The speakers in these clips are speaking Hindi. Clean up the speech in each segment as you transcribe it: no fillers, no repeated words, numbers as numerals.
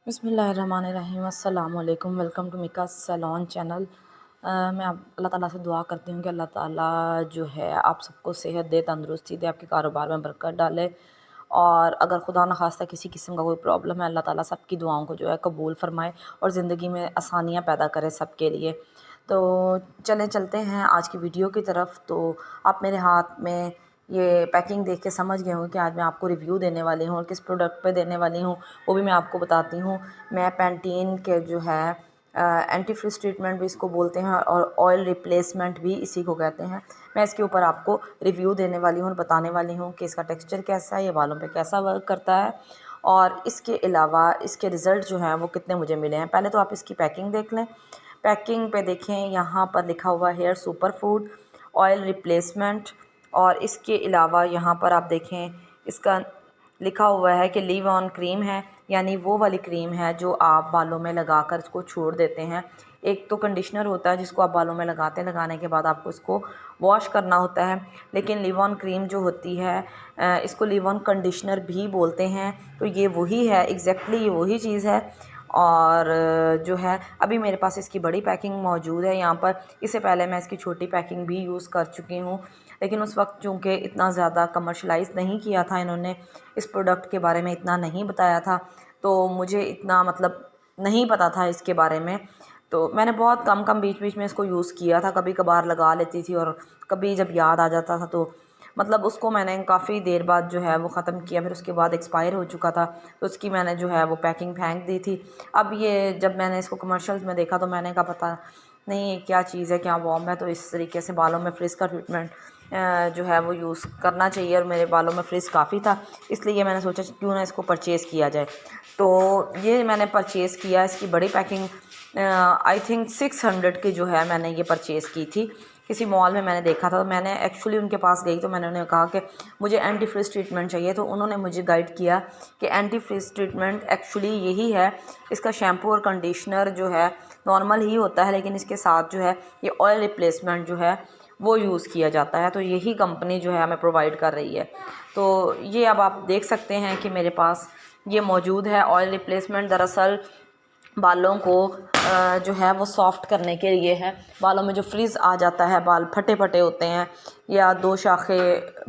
बिस्मिल्लाहिर्रहमानिर्रहीम अस्सलाम वालेकुम। Welcome to Mika salon channel. मैं अल्लाह ताला से दुआ करती हूँ कि अल्लाह ताला जो है आप सबको सेहत दे, तंदुरुस्ती दे, आपके कारोबार में बरकत डाले। और अगर खुदा न खास्ता किसी किस्म का कोई प्रॉब्लम है, अल्लाह ताला सबकी दुआओं को जो है कबूल फ़रमाए और ज़िंदगी में आसानियाँ पैदा करे सबके लिए। तो चलते हैं आज की वीडियो की तरफ। तो आप मेरे हाथ में ये पैकिंग देख के समझ गए होंगे कि आज मैं आपको रिव्यू देने वाली हूँ और किस प्रोडक्ट पे देने वाली हूँ वो भी मैं आपको बताती हूँ। मैं पैंटीन के जो है एंटी फ्रिज ट्रीटमेंट भी इसको बोलते हैं और ऑयल रिप्लेसमेंट भी इसी को कहते हैं। मैं इसके ऊपर आपको रिव्यू देने वाली हूँ और बताने वाली हूँ कि इसका टेक्सचर कैसा है, ये बालों पे कैसा वर्क करता है और इसके अलावा इसके रिज़ल्ट जो हैं वो कितने मुझे मिले हैं। पहले तो आप इसकी पैकिंग देख लें। पैकिंग पे देखें, यहाँ पर लिखा हुआ है hair super food oil replacement. और इसके अलावा यहाँ पर आप देखें इसका लिखा हुआ है कि लीव ऑन क्रीम है, यानी वो वाली क्रीम है जो आप बालों में लगाकर इसको छोड़ देते हैं। एक तो कंडीशनर होता है जिसको आप बालों में लगाते हैं, लगाने के बाद आपको इसको वॉश करना होता है। लेकिन लिव ऑन क्रीम जो होती है इसको लिव ऑन कंडीशनर भी बोलते हैं। तो ये वही है, एग्जैक्टली ये वही चीज़ है। और जो है अभी मेरे पास इसकी बड़ी पैकिंग मौजूद है यहाँ पर। इससे पहले मैं इसकी छोटी पैकिंग भी यूज़ कर चुकी हूँ, लेकिन उस वक्त चूँकि इतना ज़्यादा कमर्शलाइज़ नहीं किया था, इन्होंने इस प्रोडक्ट के बारे में इतना नहीं बताया था, तो मुझे इतना मतलब नहीं पता था इसके बारे में। तो मैंने बहुत कम बीच बीच में इसको यूज़ किया था, कभी कभार लगा लेती थी और कभी जब याद आ जाता था तो मतलब उसको मैंने काफ़ी देर बाद जो है वो ख़त्म किया। फिर उसके बाद एक्सपायर हो चुका था तो उसकी मैंने जो है वो पैकिंग फेंक दी थी। अब ये जब मैंने इसको कमर्शियल्स में देखा तो मैंने कहा पता नहीं क्या चीज़ है, क्या वॉर्म है। तो इस तरीके से बालों में फ्रिज का ट्रीटमेंट जो है वो यूज़ करना चाहिए और मेरे बालों में फ्रिज काफ़ी था, इसलिए मैंने सोचा क्यों ना इसको परचेज़ किया जाए। तो ये मैंने परचेज़ किया। इसकी बड़ी पैकिंग आई थिंक 600 की जो है मैंने ये परचेज़ की थी। किसी मॉल में मैंने देखा था, तो मैंने एक्चुअली उनके पास गई तो मैंने उन्हें कहा कि मुझे एंटी फ्रिज ट्रीटमेंट चाहिए। तो उन्होंने मुझे गाइड किया कि एंटी फ्रिज ट्रीटमेंट एक्चुअली यही है। इसका शैम्पू और कंडीशनर जो है नॉर्मल ही होता है, लेकिन इसके साथ जो है ये ऑयल रिप्लेसमेंट जो है वो यूज़ किया जाता है। तो यही कंपनी जो है हमें प्रोवाइड कर रही है। तो ये अब आप देख सकते हैं कि मेरे पास ये मौजूद है। ऑयल रिप्लेसमेंट दरअसल बालों को जो है वो सॉफ्ट करने के लिए है। बालों में जो फ्रिज आ जाता है, बाल फटे फटे होते हैं या दो शाखे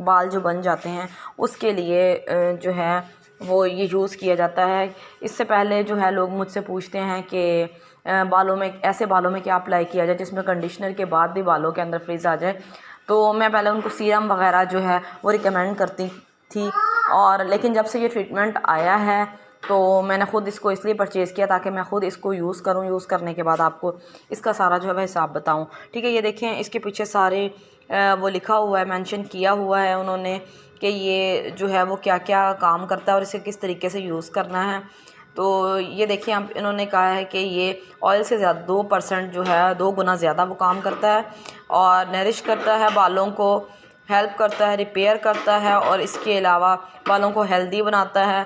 बाल जो बन जाते हैं, उसके लिए जो है वो ये यूज़ किया जाता है। इससे पहले जो है लोग मुझसे पूछते हैं कि बालों में ऐसे बालों में क्या अप्लाई किया जाए जिसमें कंडीशनर के बाद भी बालों के अंदर फ्रिज आ जाए। तो मैं पहले उनको सीरम वगैरह जो है वो रिकमेंड करती थी, और लेकिन जब से ये ट्रीटमेंट आया है तो मैंने ख़ुद इसको इसलिए परचेज़ किया ताकि मैं ख़ुद इसको यूज़ करूँ। यूज़ करने के बाद आपको इसका सारा जो है वह हिसाब बताऊँ। ठीक है, ये देखें इसके पीछे सारे वो लिखा हुआ है, मेंशन किया हुआ है उन्होंने कि ये जो है वो क्या क्या काम करता है और इसे किस तरीके से यूज़ करना है। तो ये देखिए आप, इन्होंने कहा है कि ये ऑयल से ज़्यादा 2% जो है 2 गुना ज़्यादा वो काम करता है और नरिश करता है, बालों को हेल्प करता है, रिपेयर करता है और इसके अलावा बालों को हेल्दी बनाता है।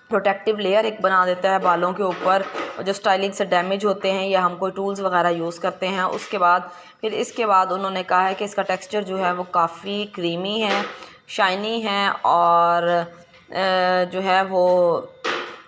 प्रोटेक्टिव लेयर एक बना देता है बालों के ऊपर, जो स्टाइलिंग से डैमेज होते हैं या हम कोई टूल्स वगैरह यूज़ करते हैं। उसके बाद फिर इसके बाद उन्होंने कहा है कि इसका टेक्सचर जो है वो काफ़ी क्रीमी है, शाइनी है और जो है वो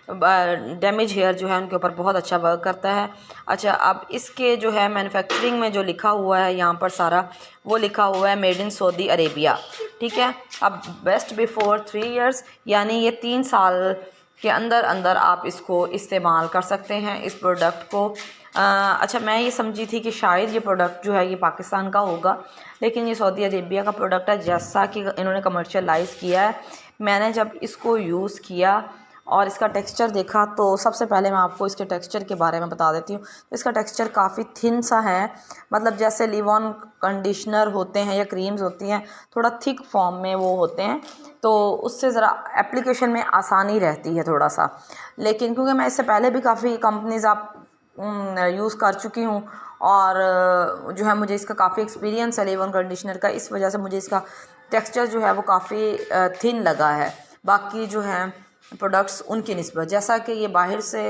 डैमेज हेयर जो है उनके ऊपर बहुत अच्छा वर्क करता है। अच्छा, अब इसके जो है मैन्युफैक्चरिंग में जो लिखा हुआ है यहाँ पर सारा वो लिखा हुआ है मेड इन सऊदी अरेबिया। ठीक है, अब बेस्ट बिफोर 3 इयर्स, यानी ये 3 साल के अंदर अंदर आप इसको इस्तेमाल कर सकते हैं इस प्रोडक्ट को। अच्छा, मैं ये समझी थी कि शायद ये प्रोडक्ट जो है ये पाकिस्तान का होगा, लेकिन ये सऊदी अरेबिया का प्रोडक्ट है जैसा कि इन्होंने कमर्शियलाइज़ किया है। मैंने जब इसको यूज़ किया और इसका टेक्सचर देखा तो सबसे पहले मैं आपको इसके टेक्सचर के बारे में बता देती हूँ। इसका टेक्सचर काफ़ी थिन सा है, मतलब जैसे लिव ऑन कंडीशनर होते हैं या क्रीम्स होती हैं, थोड़ा थिक फॉर्म में वो होते हैं, तो उससे ज़रा एप्लीकेशन में आसानी रहती है थोड़ा सा। लेकिन क्योंकि मैं इससे पहले भी काफ़ी कंपनीज़ आप यूज़ कर चुकी हूँ और जो है मुझे इसका काफ़ी एक्सपीरियंस है लिव ऑन कंडीशनर का, इस वजह से मुझे इसका टेक्सचर जो है वो काफ़ी थिन लगा है बाकी जो है प्रोडक्ट्स उनकी निस्बत। जैसा कि ये बाहर से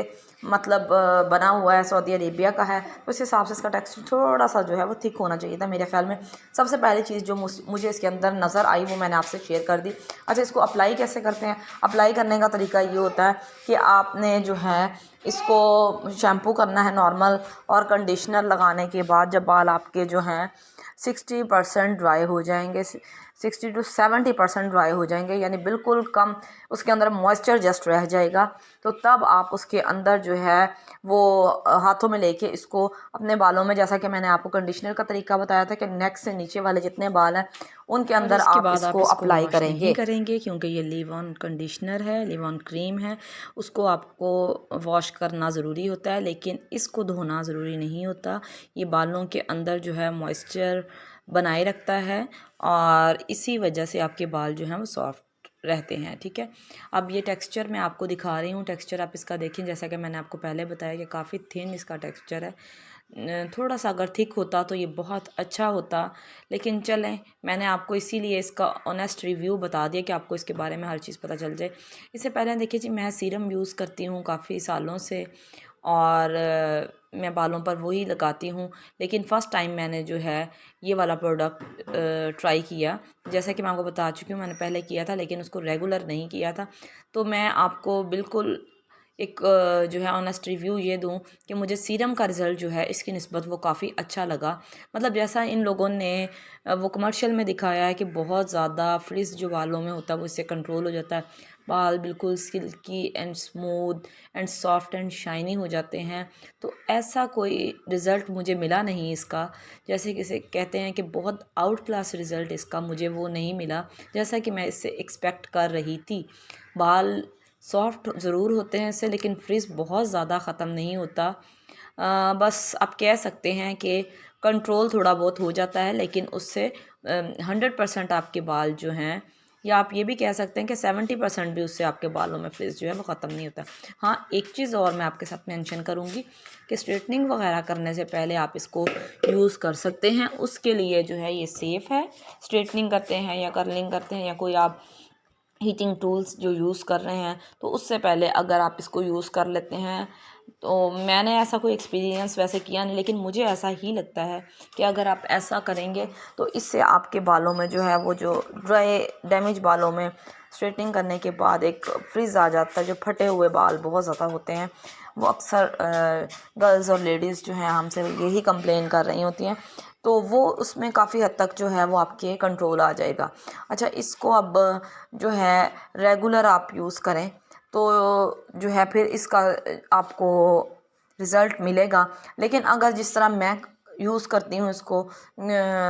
मतलब बना हुआ है, सऊदी अरेबिया का है, तो उस हिसाब से इसका टेक्सचर थोड़ा सा जो है वो थिक होना चाहिए था मेरे ख्याल में। सबसे पहली चीज़ जो मुझे इसके अंदर नज़र आई वो मैंने आपसे शेयर कर दी। अच्छा, इसको अप्लाई कैसे करते हैं? अप्लाई करने का तरीका ये होता है कि आपने जो है इसको शैम्पू करना है नॉर्मल, और कंडीशनर लगाने के बाद जब बाल आपके जो हैं 60% ड्राई हो जाएंगे, 60 to 70% ड्राई हो जाएंगे, यानी बिल्कुल कम उसके अंदर मॉइस्चर जस्ट रह जाएगा, तो तब आप उसके अंदर जो है वो हाथों में लेके इसको अपने बालों में, जैसा कि मैंने आपको कंडीशनर का तरीका बताया था कि नेक से नीचे वाले जितने बाल हैं उनके और अंदर इसके आप बाद आप इसको इसको अप्लाई वॉश नहीं करेंगे। करेंगे क्योंकि ये लिव ऑन कंडीशनर है, लिव ऑन क्रीम है, उसको आपको वॉश करना ज़रूरी होता है, लेकिन इसको धोना ज़रूरी नहीं होता। ये बालों के अंदर जो है मॉइस्चर बनाए रखता है और इसी वजह से आपके बाल जो हैं वो सॉफ्ट रहते हैं। ठीक है, अब ये टेक्सचर मैं आपको दिखा रही हूँ। टेक्सचर आप इसका देखें, जैसा कि मैंने आपको पहले बताया कि काफ़ी थिन इसका टेक्सचर है। थोड़ा सा अगर थिक होता तो ये बहुत अच्छा होता, लेकिन चलें, मैंने आपको इसीलिए इसका ऑनेस्ट रिव्यू बता दिया कि आपको इसके बारे में हर चीज़ पता चल जाए। इससे पहले देखिए जी, मैं सीरम यूज़ करती हूँ काफ़ी सालों से, और मैं बालों पर वही लगाती हूँ, लेकिन फ़र्स्ट टाइम मैंने जो है ये वाला प्रोडक्ट ट्राई किया। जैसा कि मैं आपको बता चुकी हूँ, मैंने पहले किया था लेकिन उसको रेगुलर नहीं किया था, तो मैं आपको बिल्कुल एक जो है ऑनेस्ट रिव्यू ये दूँ कि मुझे सीरम का रिज़ल्ट जो है इसकी निस्बत वो काफ़ी अच्छा लगा। मतलब जैसा इन लोगों ने वो कमर्शियल में दिखाया है कि बहुत ज़्यादा फ्रिज़ जो बालों में होता है वो इससे कंट्रोल हो जाता है, बाल बिल्कुल silkie and smooth and soft and shiny हो जाते हैं, तो ऐसा कोई रिज़ल्ट मुझे मिला नहीं इसका। जैसे किसे कहते हैं कि बहुत आउट क्लास रिज़ल्ट इसका मुझे वो नहीं मिला जैसा कि मैं इससे एक्सपेक्ट कर रही थी। बाल सॉफ्ट ज़रूर होते हैं इससे, लेकिन फ्रिज़ बहुत ज़्यादा ख़त्म नहीं होता। बस आप कह सकते हैं कि कंट्रोल थोड़ा बहुत हो जाता है, लेकिन उससे 100% आपके बाल जो हैं, या आप ये भी कह सकते हैं कि 70% भी उससे आपके बालों में फ्रिज़ जो है वो ख़त्म नहीं होता। हाँ, एक चीज़ और मैं आपके साथ मेंशन करूँगी कि स्ट्रेटनिंग वगैरह करने से पहले आप इसको यूज़ कर सकते हैं, उसके लिए जो है ये सेफ़ है। स्ट्रेटनिंग करते हैं या कर्लिंग करते हैं या कोई आप हीटिंग टूल्स जो यूज़ कर रहे हैं, तो उससे पहले अगर आप इसको यूज़ कर लेते हैं, तो मैंने ऐसा कोई एक्सपीरियंस वैसे किया नहीं, लेकिन मुझे ऐसा ही लगता है कि अगर आप ऐसा करेंगे तो इससे आपके बालों में जो है वो जो ड्राई डैमेज बालों में स्ट्रेटनिंग करने के बाद एक फ्रिज आ जाता है, जो फटे हुए बाल बहुत ज़्यादा होते हैं, वो अक्सर गर्ल्स और लेडीज़ जो हैं हमसे यही कंप्लेन कर रही होती हैं, तो वो उसमें काफ़ी हद तक जो है वो आपके कंट्रोल आ जाएगा। अच्छा, इसको अब जो है रेगुलर आप यूज़ करें तो जो है फिर इसका आपको रिज़ल्ट मिलेगा। लेकिन अगर जिस तरह मैं यूज़ करती हूँ इसको,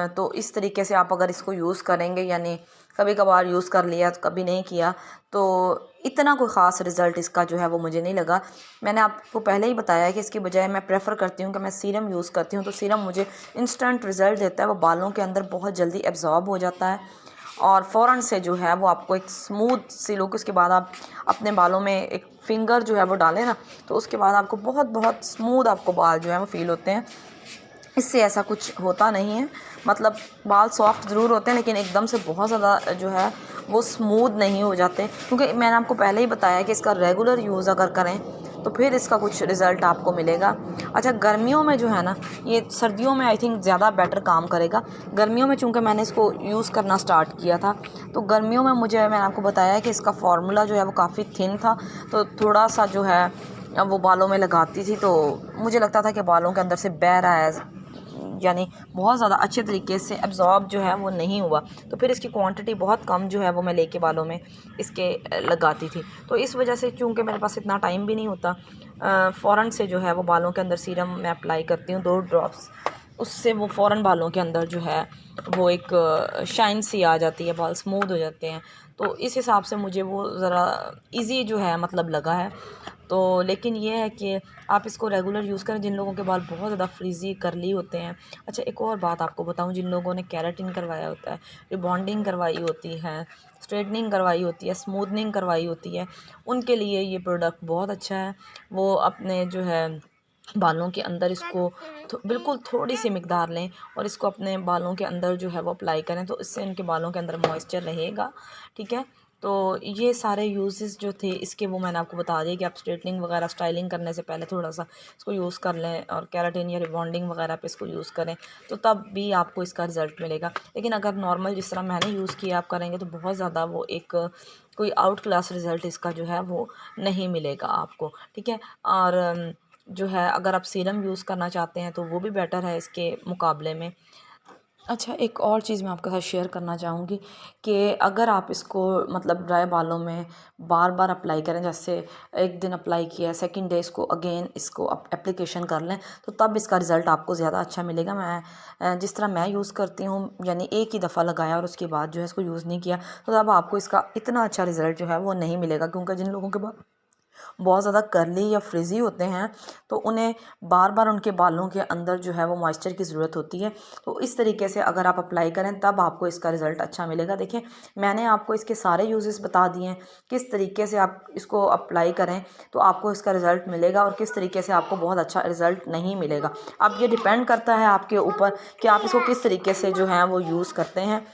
तो इस तरीके से आप अगर इसको यूज़ करेंगे, यानी कभी कभार यूज़ कर लिया तो कभी नहीं किया, तो इतना कोई ख़ास रिज़ल्ट इसका जो है वो मुझे नहीं लगा। मैंने आपको पहले ही बताया कि इसकी बजाय मैं प्रेफर करती हूँ कि मैं सीरम यूज़ करती हूँ, तो सीरम मुझे इंस्टेंट रिज़ल्ट देता है, वो बालों के अंदर बहुत जल्दी एब्जॉर्ब हो जाता है और फ़ौरन से जो है वो आपको एक स्मूथ सी लुक, उसके बाद आप अपने बालों में एक फिंगर जो है वो डालें ना, तो उसके बाद आपको बहुत बहुत स्मूथ आपको बाल जो है वो फ़ील होते हैं। इससे ऐसा कुछ होता नहीं है, मतलब बाल सॉफ्ट ज़रूर होते हैं लेकिन एकदम से बहुत ज़्यादा जो है वो स्मूथ नहीं हो जाते, क्योंकि मैंने आपको पहले ही बताया कि इसका रेगुलर यूज़ अगर करें तो फिर इसका कुछ रिज़ल्ट आपको मिलेगा। अच्छा, गर्मियों में जो है ना, ये सर्दियों में आई थिंक ज़्यादा बेटर काम करेगा। गर्मियों में चूँकि मैंने इसको यूज़ करना स्टार्ट किया था, तो गर्मियों में मुझे, मैंने आपको बताया कि इसका फार्मूला जो है वो काफ़ी थिन था, तो थोड़ा सा जो है वो बालों में लगाती थी तो मुझे लगता था कि बालों के अंदर से बह रहा है, यानी बहुत ज़्यादा अच्छे तरीके से एब्जॉर्ब जो है वो नहीं हुआ, तो फिर इसकी क्वांटिटी बहुत कम जो है वो मैं लेके बालों में इसके लगाती थी। तो इस वजह से चूँकि मेरे पास इतना टाइम भी नहीं होता, फ़ौरन से जो है वो बालों के अंदर सीरम मैं अप्लाई करती हूँ 2 ड्रॉप्स, उससे वो फ़ौरन बालों के अंदर जो है वो एक शाइन सी आ जाती है, बाल स्मूथ हो जाते हैं। तो इस हिसाब से मुझे वो ज़रा ईज़ी जो है मतलब लगा है। तो लेकिन ये है कि आप इसको रेगुलर यूज़ करें जिन लोगों के बाल बहुत ज़्यादा फ्रीज़ी करली होते हैं। अच्छा, एक और बात आपको बताऊँ, जिन लोगों ने केराटिन करवाया होता है, रिबॉन्डिंग करवाई होती है, स्ट्रेटनिंग करवाई होती है, स्मूथनिंग करवाई होती है, उनके लिए ये प्रोडक्ट बहुत अच्छा है। वो अपने जो है बालों के अंदर इसको बिल्कुल थोड़ी सी मिकदार लें और इसको अपने बालों के अंदर जो है वो अप्लाई करें, तो इससे इनके बालों के अंदर मॉइस्चर रहेगा। ठीक है, तो ये सारे यूजेस जो थे इसके वो मैंने आपको बता दिए कि आप स्ट्रेटनिंग वगैरह स्टाइलिंग करने से पहले थोड़ा सा इसको यूज़ कर लें और केराटिन या रिबॉन्डिंग वगैरह पे इसको यूज़ करें, तो तब भी आपको इसका रिज़ल्ट मिलेगा। लेकिन अगर नॉर्मल जिस तरह मैंने यूज़ किया आप करेंगे तो बहुत ज़्यादा वो एक कोई आउट क्लास रिज़ल्ट इसका जो है वो नहीं मिलेगा आपको, ठीक है। और जो है अगर आप सीरम यूज़ करना चाहते हैं तो वो भी बेटर है इसके मुकाबले में। अच्छा, एक और चीज़ मैं आपके साथ शेयर करना चाहूँगी कि अगर आप इसको मतलब ड्राई बालों में बार बार अप्लाई करें, जैसे एक दिन अप्लाई किया, सेकंड डे इसको अगेन इसको एप्लीकेशन कर लें, तो तब इसका रिज़ल्ट आपको ज़्यादा अच्छा मिलेगा। मैं जिस तरह मैं यूज़ करती हूँ, यानी एक ही दफ़ा लगाया और उसके बाद जो है इसको यूज़ नहीं किया, तो तब आपको इसका इतना अच्छा रिज़ल्ट जो है वो नहीं मिलेगा, क्योंकि जिन लोगों के पास बहुत ज़्यादा कर्ली या फ्रिज़ी होते हैं तो उन्हें बार बार उनके बालों के अंदर जो है वो मॉइस्चर की ज़रूरत होती है। तो इस तरीके से अगर आप अप्लाई करें तब आपको इसका रिज़ल्ट अच्छा मिलेगा। देखिए, मैंने आपको इसके सारे यूजेस बता दिए हैं, किस तरीके से आप इसको अप्लाई करें तो आपको इसका रिज़ल्ट मिलेगा और किस तरीके से आपको बहुत अच्छा रिज़ल्ट नहीं मिलेगा। अब ये डिपेंड करता है आपके ऊपर कि आप इसको किस तरीके से जो है वो यूज़ करते हैं।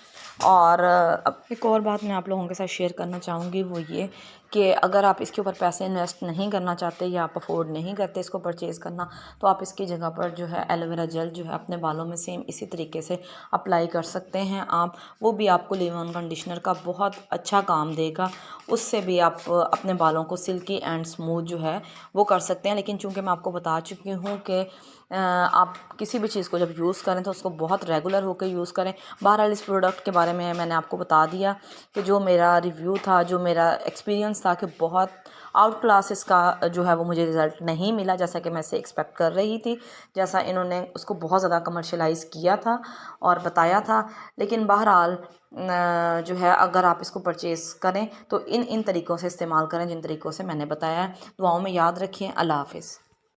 और अब एक और बात मैं आप लोगों के साथ शेयर करना चाहूँगी, वो ये कि अगर आप इसके ऊपर पैसे इन्वेस्ट नहीं करना चाहते या आप अफोर्ड नहीं करते इसको परचेज़ करना, तो आप इसकी जगह पर जो है एलोवेरा जेल जो है अपने बालों में सेम इसी तरीके से अप्लाई कर सकते हैं आप। वो भी आपको लीव ऑन कंडीशनर का बहुत अच्छा काम देगा। उससे भी आप अपने बालों को सिल्की एंड स्मूथ जो है वो कर सकते हैं। लेकिन चूँकि मैं आपको बता चुकी हूँ कि आप किसी भी चीज़ को जब यूज़ करें तो उसको बहुत रेगुलर होकर यूज़ करें। बहरहाल इस प्रोडक्ट के बारे में मैंने आपको बता दिया कि जो मेरा रिव्यू था, जो मेरा एक्सपीरियंस था, कि बहुत आउट क्लास इसका जो है वो मुझे रिज़ल्ट नहीं मिला जैसा कि मैं इसे एक्सपेक्ट कर रही थी, जैसा इन्होंने उसको बहुत ज़्यादा कमर्शलाइज़ किया था और बताया था। लेकिन बहरहाल जो है अगर आप इसको परचेज़ करें तो इन तरीक़ों से इस्तेमाल करें जिन तरीक़ों से मैंने बताया है। दुआओं में याद रखें। अल्लाह हाफ़िज़।